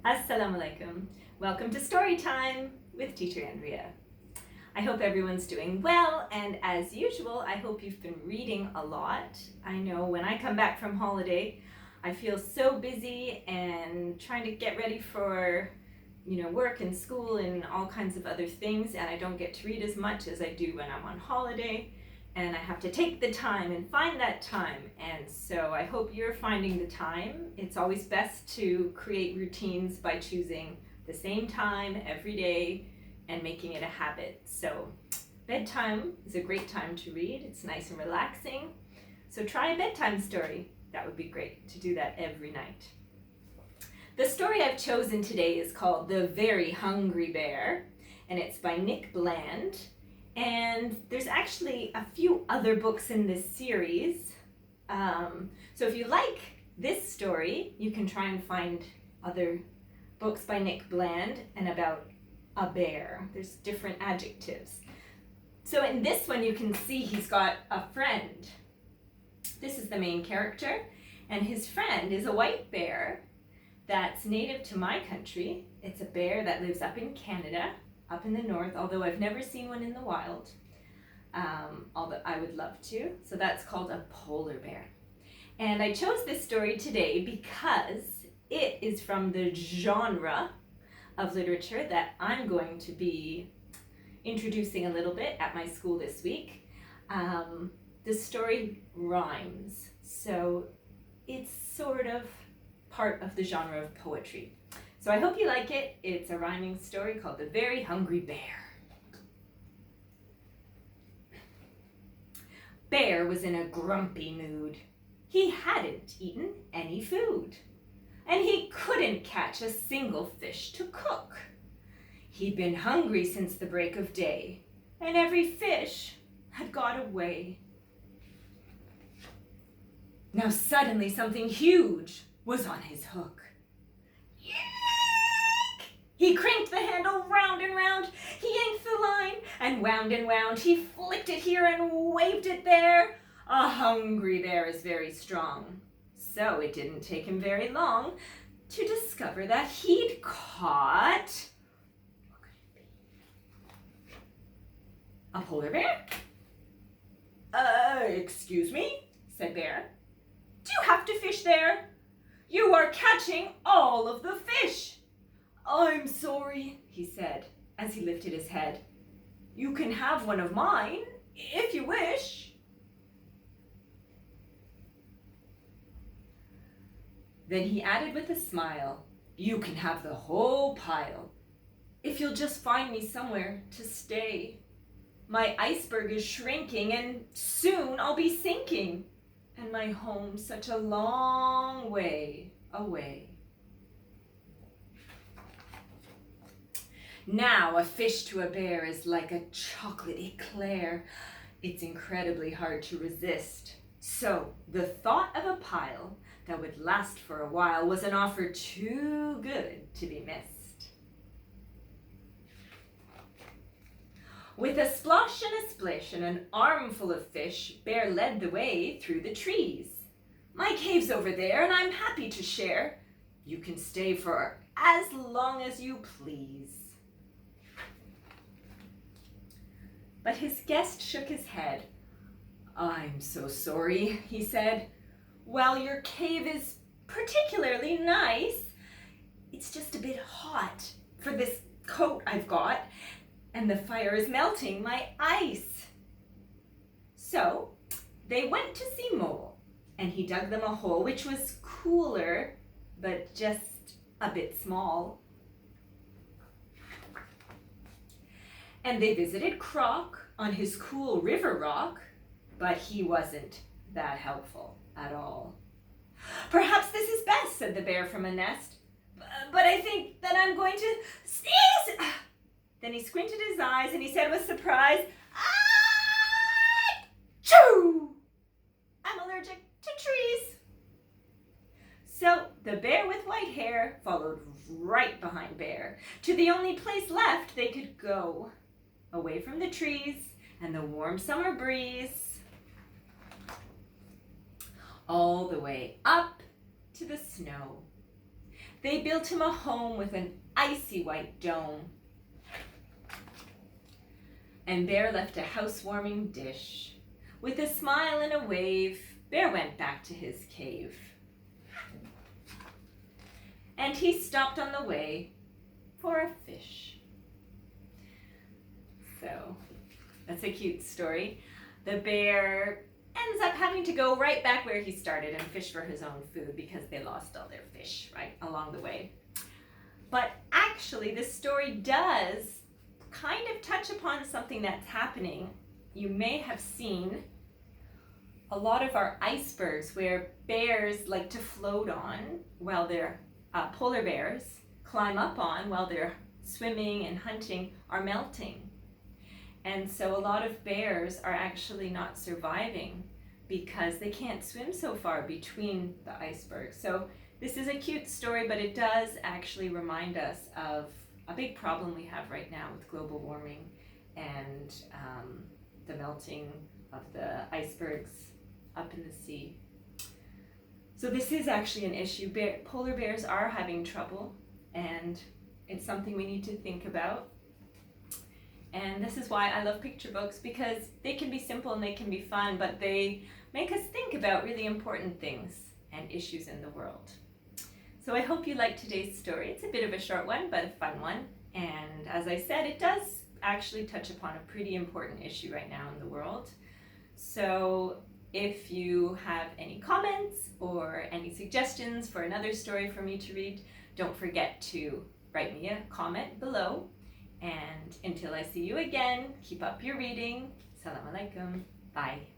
Assalamu alaikum. Welcome to Story Time with Teacher Andrea. I hope everyone's doing well, and as usual, I hope you've been reading a lot. I know when I come back from holiday, I feel so busy and trying to get ready for work and school and all kinds of other things, and I don't get to read as much as I do when I'm on holiday, and I have to take the time and find that time. And so I hope you're finding the time. It's always best to create routines by choosing the same time every day and making it a habit. So bedtime is a great time to read. It's nice and relaxing. So try a bedtime story. That would be great to do that every night. The story I've chosen today is called The Very Hungry Bear, and it's by Nick Bland. And there's actually a few other books in this series. So if you like this story, you can try and find other books by Nick Bland and about a bear. There's different adjectives. So in this one, you can see he's got a friend. This is the main character, and his friend is a white bear that's native to my country. It's a bear that lives up in Canada, up in the north, although I've never seen one in the wild, although I would love to. So that's called a polar bear. And I chose this story today because it is from the genre of literature that I'm going to be introducing a little bit at my school this week. The story rhymes, so it's sort of part of the genre of poetry. So I hope you like it. It's a rhyming story called The Very Hungry Bear. Bear was in a grumpy mood. He hadn't eaten any food, and he couldn't catch a single fish to cook. He'd been hungry since the break of day, and every fish had got away. Now suddenly something huge was on his hook. He cranked the handle round and round. He yanked the line and wound. He flicked it here and waved it there. A hungry bear is very strong. So it didn't take him very long to discover that he'd caught... what could it be? A polar bear? Excuse me, said Bear. Do you have to fish there? You are catching all of the fish. I'm sorry, he said, as he lifted his head. You can have one of mine, if you wish. Then he added with a smile, you can have the whole pile, if you'll just find me somewhere to stay. My iceberg is shrinking, and soon I'll be sinking, and my home's such a long way away. Now, a fish to a bear is like a chocolate eclair. It's incredibly hard to resist. So, the thought of a pile that would last for a while was an offer too good to be missed. With a splosh and a splish and an armful of fish, Bear led the way through the trees. My cave's over there, and I'm happy to share. You can stay for as long as you please. But his guest shook his head. I'm so sorry, he said. While your cave is particularly nice, it's just a bit hot for this coat I've got, and the fire is melting my ice. So they went to see Mole, and he dug them a hole which was cooler, but just a bit small. And they visited Croc on his cool river rock, but he wasn't that helpful at all. Perhaps this is best, said the bear from a nest, but I think that I'm going to sneeze. Then he squinted his eyes and he said with surprise, Achoo! I'm allergic to trees. So the bear with white hair followed right behind Bear to the only place left they could go, away from the trees and the warm summer breeze, all the way up to the snow. They built him a home with an icy white dome. And Bear left a housewarming dish. With a smile and a wave, Bear went back to his cave. And he stopped on the way for a fish. So, that's a cute story. The bear ends up having to go right back where he started and fish for his own food because they lost all their fish right along the way. But actually, this story does kind of touch upon something that's happening. You may have seen a lot of our icebergs where bears like to float on while they're polar bears climb up on while they're swimming and hunting are melting. And so a lot of bears are actually not surviving because they can't swim so far between the icebergs. So this is a cute story, but it does actually remind us of a big problem we have right now with global warming and the melting of the icebergs up in the sea. So this is actually an issue. Polar bears are having trouble, and it's something we need to think about. And this is why I love picture books, because they can be simple and they can be fun, but they make us think about really important things and issues in the world. So I hope you liked today's story. It's a bit of a short one, but a fun one. And as I said, it does actually touch upon a pretty important issue right now in the world. So if you have any comments or any suggestions for another story for me to read, don't forget to write me a comment below. And until I see you again, keep up your reading. Assalamu alaikum. Bye.